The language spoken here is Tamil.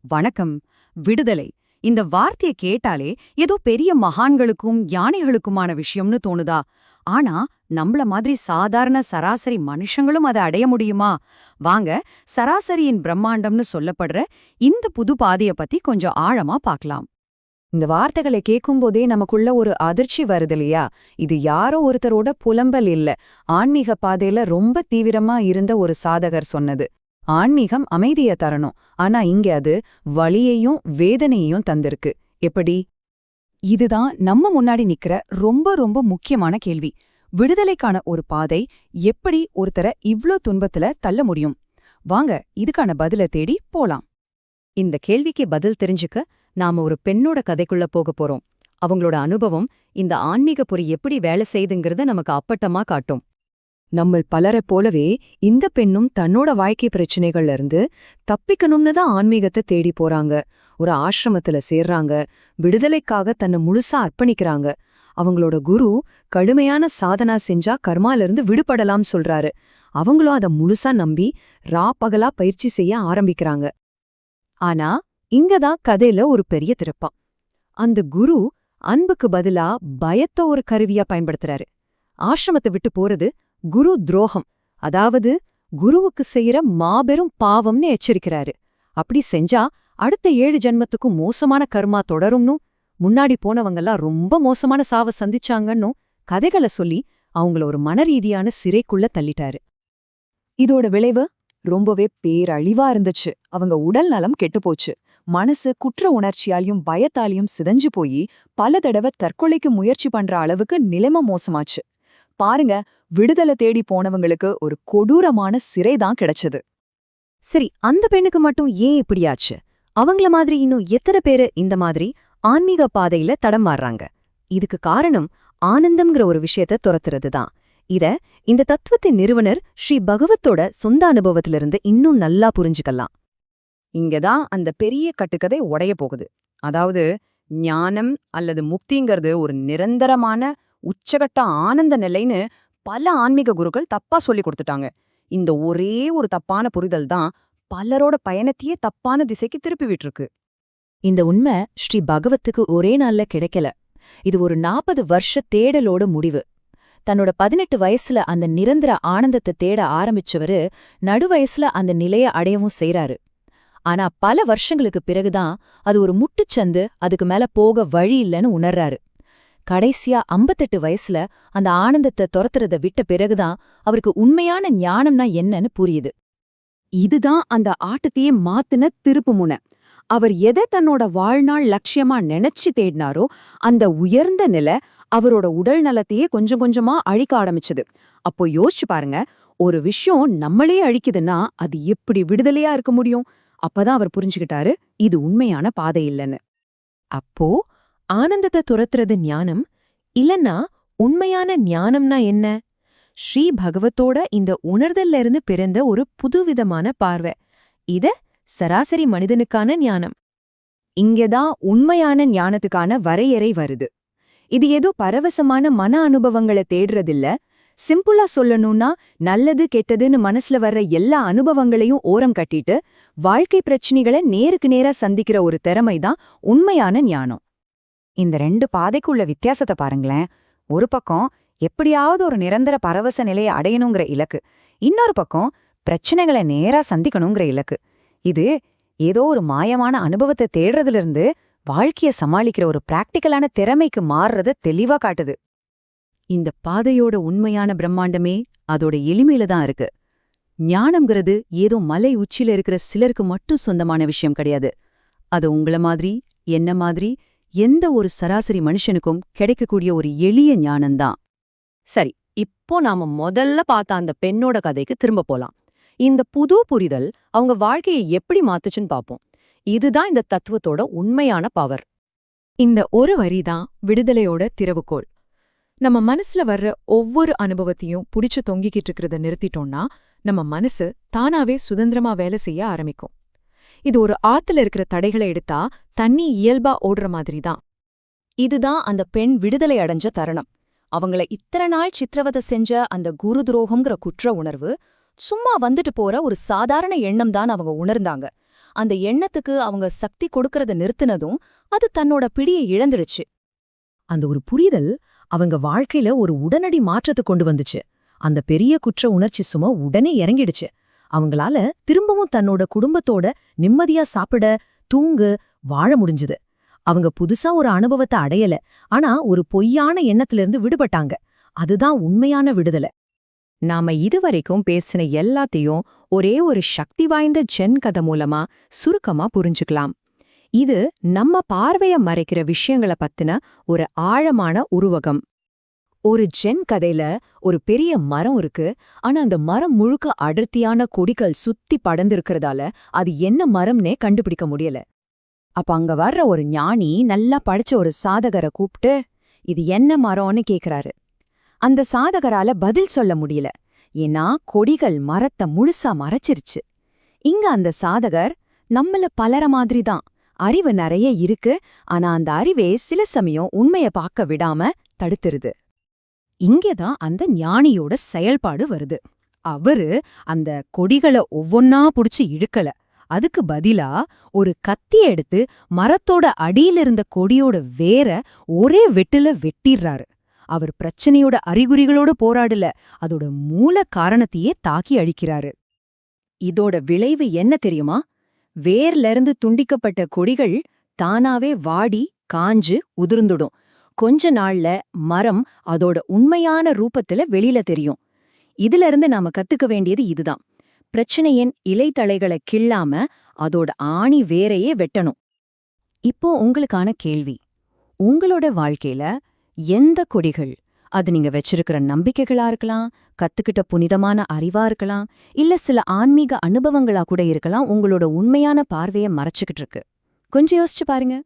வணக்கம். விடுதலை இந்த வார்த்தையை கேட்டாலே ஏதோ பெரிய மகான்களுக்கும் யானைகளுக்குமான விஷயம்னு தோணுதா? ஆனா நம்மள மாதிரி சாதாரண சராசரி மனுஷங்களும் அதை அடைய முடியுமா? வாங்க, சராசரியின் பிரம்மாண்டம்னு சொல்லப்படுற இந்த புது பாதைய பத்தி கொஞ்சம் ஆழமா பார்க்கலாம். இந்த வார்த்தைகளை கேட்கும்போதே நமக்குள்ள ஒரு அதிர்ச்சி வருது இல்லையா? இது யாரோ ஒருத்தரோட புலம்பல் இல்ல, ஆன்மீக பாதையில ரொம்ப தீவிரமா இருந்த ஒரு சாதகர் சொன்னது. ஆன்மீகம் அமைதிய தரணும், ஆனா இங்க அது வலியையும் வேதனையையும் தந்திருக்கு. எப்படி? இதுதான் நம்ம முன்னாடி நிக்கிற ரொம்ப ரொம்ப முக்கியமான கேள்வி. விடுதலைக்கான ஒரு பாதை எப்படி ஒருத்தரை இவ்ளோ துன்பத்துல தள்ள முடியும்? வாங்க, இதுக்கான பதில தேடி போலாம். இந்த கேள்விக்கு பதில் தெரிஞ்சுக்க நாம ஒரு பெண்ணோட கதைக்குள்ள போக போறோம். அவங்களோட அனுபவம் இந்த ஆன்மீக பொறி எப்படி வேலை செய்துங்கிறத நமக்கு அப்பட்டமா காட்டும். நம்மள் பலரைப் போலவே இந்த பெண்ணும் தன்னோட வாழ்க்கை பிரச்சனைகள்ல இருந்து தப்பிக்கணும்னு தான் ஆன்மீகத்தை தேடி போறாங்க. ஒரு ஆசிரமத்துல சேர்றாங்க, விடுதலைக்காக தன்னை முழுசா அர்ப்பணிக்கிறாங்க. அவங்களோட குரு கடுமையான சாதனா செஞ்சா கர்மால இருந்து விடுபடலாம் சொல்றாரு. அவங்களும் அத முழுசா நம்பி பகலா பயிற்சி செய்ய ஆரம்பிக்கிறாங்க. ஆனா இங்கதான் கதையில ஒரு பெரிய திருப்பம். அந்த குரு அன்புக்கு பதிலா பயத்த ஒரு கருவியா பயன்படுத்துறாரு. ஆசிரமத்தை விட்டு போறது குரு துரோகம், அதாவது குருவுக்கு செய்யற மாபெரும் பாவம்னு எச்சரிக்கிறாரு. அப்படி செஞ்சா அடுத்த 7 ஜென்மத்துக்கும் மோசமான கர்மா தொடரும்னும், முன்னாடி போனவங்கெல்லாம் ரொம்ப மோசமான சாவ சந்திச்சாங்கன்னும் கதைகளை சொல்லி அவங்கள ஒரு மனரீதியான சிறைக்குள்ள தள்ளிட்டாரு. இதோட விளைவு ரொம்பவே பேரழிவா இருந்துச்சு. அவங்க உடல் நலம் கெட்டுப்போச்சு. மனசு குற்ற உணர்ச்சியாலையும் பயத்தாலையும் சிதைஞ்சு போய் பல தடவை தற்கொலைக்கு முயற்சி பண்ற அளவுக்கு நிலைமை மோசமாச்சு. பாருங்க, விடுதலை தேடி போனவங்களுக்கு ஒரு கொடூரமான சிறைதான் கிடைச்சது. சரி, அந்த பெண்ணுக்கு மட்டும் ஏன் இப்படியாச்சு? அவங்கள மாதிரி இன்னும் எத்தனை பேரு இந்த மாதிரி ஆன்மீக பாதையில தடம் மாறுறாங்க? இதுக்கு காரணம் ஆனந்தம்ங்கிற ஒரு விஷயத்த துரத்துறது தான். இந்த தத்துவத்தின் நிறுவனர் ஸ்ரீ பகவத்தோட சொந்த அனுபவத்திலிருந்து இன்னும் நல்லா புரிஞ்சுக்கலாம். இங்கதான் அந்த பெரிய கட்டுக்கதை உடைய போகுது. அதாவது ஞானம் அல்லது முக்திங்கிறது ஒரு நிரந்தரமான உச்சகட்ட ஆனந்த நிலைன்னு பல ஆன்மீக குருக்கள் தப்பா சொல்லி கொடுத்துட்டாங்க. இந்த ஒரே ஒரு தப்பான புரிதல் தான் பலரோட பயணத்தையே தப்பான திசைக்கு திருப்பி விட்டுருக்கு. இந்த உண்மை ஸ்ரீ பகவத்துக்கு ஒரே நாள்ல கிடைக்கல. இது ஒரு 40 வருஷ தேடலோட முடிவு. தன்னோட 18 வயசுல அந்த நிரந்தர ஆனந்தத்தை தேட ஆரம்பிச்சவரு நடுவயசுல அந்த நிலைய அடையவும் செய்றாரு. ஆனா பல வருஷங்களுக்கு பிறகுதான் அது ஒரு முட்டுச்சந்து, அதுக்கு மேல போக வழி இல்லைன்னு உணர்றாரு. கடைசியா 58 வயசுல அந்த ஆனந்தத்தை துரத்துறத விட்ட பிறகுதான் அவருக்கு உண்மையான ஞானம்னா என்னன்னு புரியுது. இதுதான் அந்த ஆட்டத்தையே மாத்துன திருப்புமுனை. அவர் எதை தன்னோட வாழ்நாள் லட்சியமா நினைச்சு தேடினாரோ அந்த உயர்ந்த நிலை அவரோட உடல் நலத்தையே கொஞ்சம் கொஞ்சமா அழிக்க ஆரம்பிச்சது. அப்போ யோசிச்சு பாருங்க, ஒரு விஷயம் நம்மளே அழிக்குதுன்னா அது எப்படி விடுதலையா இருக்க முடியும்? அப்பதான் அவர் புரிஞ்சுக்கிட்டாரு, இது உண்மையான பாதை இல்லைன்னு. அப்போ ஆனந்தத்தை துரத்துறது ஞானம் இல்லன்னா உண்மையான ஞானம்னா என்ன? ஸ்ரீ பகவத்தோட இந்த உணர்தல்ல இருந்து பிறந்த ஒரு புதுவிதமான பார்வை. இத சராசரி மனிதனுக்கான ஞானம். இங்கதான் உண்மையான ஞானத்துக்கான வரையறை வருது. இது ஏதோ பரவசமான மன அனுபவங்களை தேடுறதில்ல. சிம்பிளா சொல்லணும்னா, நல்லது கெட்டதுன்னு மனசுல வர்ற எல்லா அனுபவங்களையும் ஓரம் கட்டிட்டு வாழ்க்கை பிரச்சனைகளை நேருக்கு நேரா சந்திக்கிற ஒரு திறமைதான் உண்மையான ஞானம். இந்த 2 பாதைக்குள்ள வித்தியாசத்தை பாருங்களேன். ஒரு பக்கம் எப்படியாவது ஒரு நிரந்தர பரவச நிலையை அடையணுங்கிற இலக்கு, இன்னொரு பக்கம் பிரச்சனைகளை நேரா சந்திக்கணுங்கிற இலக்கு. இது ஏதோ ஒரு மாயமான அனுபவத்தை தேடுறதிலிருந்து வாழ்க்கைய சமாளிக்கிற ஒரு பிராக்டிக்கலான திறமைக்கு மாறுறத தெளிவா காட்டுது. இந்த பாதையோட உண்மையான பிரம்மாண்டமே அதோட எளிமையில தான் இருக்கு. ஞானம்ங்கிறது ஏதோ மலை உச்சியில இருக்கிற சிலருக்கு மட்டும் சொந்தமான விஷயம் கிடையாது. அது உங்கள மாதிரி, என்ன மாதிரி எந்த ஒரு சராசரி மனுஷனுக்கும் கிடைக்கக்கூடிய ஒரு எளிய ஞானம்தான். சரி, இப்போ நாம முதல்ல பார்த்த அந்த பெண்ணோட கதைக்கு திரும்ப போலாம். இந்த புது புரிதல் அவங்க வாழ்க்கையை எப்படி மாத்துச்சுன்னு பாப்போம். இதுதான் இந்த தத்துவத்தோட உண்மையான பவர். இந்த ஒரு வரிதான் விடுதலையோட திறவுகோல். நம்ம மனசுல வர்ற ஒவ்வொரு அனுபவத்தையும் புடிச்சு தொங்கிக்கிட்டு இருக்கிறத நிறுத்திட்டோம்னா நம்ம மனசு தானாவே சுதந்திரமா வேலை செய்ய ஆரம்பிக்கும். இது ஒரு ஆத்துல இருக்கிற தடைகளை எடுத்தா தண்ணி இயல்பா ஓடுற மாதிரி தான். இதுதான் அந்த பெண் விடுதலை அடைஞ்ச தருணம். அவங்கள இத்தனை நாள் சித்திரவதை செஞ்ச அந்த குரு துரோகம்ங்கிற குற்ற உணர்வு சும்மா வந்துட்டு போற ஒரு சாதாரண எண்ணம் தான் அவங்க உணர்ந்தாங்க. அந்த எண்ணத்துக்கு அவங்க சக்தி கொடுக்கறத நிறுத்தினதும் அது தன்னோட பிடியை இழந்துடுச்சு. அந்த ஒரு புரிதல் அவங்க வாழ்க்கையில ஒரு உடனடி மாற்றத்தை கொண்டு வந்துச்சு. அந்த பெரிய குற்ற உணர்ச்சி சுமை உடனே இறங்கிடுச்சு. அவங்களால திரும்பவும் தன்னோட குடும்பத்தோட நிம்மதியா சாப்பிட, தூங்கு, வாழ முடிஞ்சுது. அவங்க புதுசா ஒரு அனுபவத்தை அடையல, ஆனா ஒரு பொய்யான எண்ணத்திலிருந்து விடுபட்டாங்க. அதுதான் உண்மையான விடுதலை. நாம இதுவரைக்கும் பேசின எல்லாத்தையும் ஒரே ஒரு சக்தி வாய்ந்த ஜென் கதை மூலமா சுருக்கமா புரிஞ்சுக்கலாம். இது நம்ம பார்வைய மறைக்கிற விஷயங்கள பத்தின ஒரு ஆழமான உருவகம். ஒரு ஜென் கதையில ஒரு பெரிய மரம் இருக்கு. ஆனா அந்த மரம் முழுக்க அடர்த்தியான கொடிகள் சுத்தி படர்ந்திருக்கிறதால அது என்ன மரம்னே கண்டுபிடிக்க முடியல. அப்ப அங்க வர்ற ஒரு ஞானி நல்லா படிச்ச ஒரு சாதகரை கூப்பிட்டு இது என்ன மரம்னு கேக்குறாரு. அந்த சாதகரால பதில் சொல்ல முடியல. ஏன்னா கொடிகள் மரத்தை முழுசா மறைச்சிருச்சு. இங்க அந்த சாதகர் நம்மள பலர மாதிரி தான். அறிவு நிறைய இருக்கு, ஆனா அந்த அறிவே சில சமயம் உண்மைய பார்க்க விடாம தடுத்துருது. இங்கேதான் அந்த ஞானியோட செயல்பாடு வருது. அவரு அந்த கொடிகளை ஒவ்வொன்னா புடிச்சு இழுக்கல. அதுக்கு பதிலா ஒரு கத்திய எடுத்து மரத்தோட அடியிலிருந்த கொடியோட வேற ஒரே வெட்டுல வெட்டிடுறாரு. அவர் பிரச்சனையோட அறிகுறிகளோட போராடல, அதோட மூல காரணத்தையே தாக்கி அழிக்கிறாரு. இதோட விளைவு என்ன தெரியுமா? வேர்ல இருந்து துண்டிக்கப்பட்ட கொடிகள் தானாவே வாடி காஞ்சு உதிர்ந்துடும். கொஞ்ச நாள்ல மரம் அதோட உண்மையான ரூபத்துல வெளியில தெரியும். இதுல இருந்து நாம கத்துக்க வேண்டியது இதுதான். பிரச்சனையின் இலைத்தளைகளை கிள்ளாம அதோட ஆணி வேரையே வெட்டணும். இப்போ உங்களுக்கான கேள்வி, உங்களோட வாழ்க்கையில எந்த கொடிகள், அது நீங்க வச்சிருக்கிற நம்பிக்கைகளா இருக்கலாம், கத்துக்கிட்ட புனிதமான அறிவா இருக்கலாம், இல்ல சில ஆன்மீக அனுபவங்களா கூட இருக்கலாம், உங்களோட உண்மையான பார்வையை மறைச்சுக்கிட்டு இருக்கு? கொஞ்சம் யோசிச்சு பாருங்க.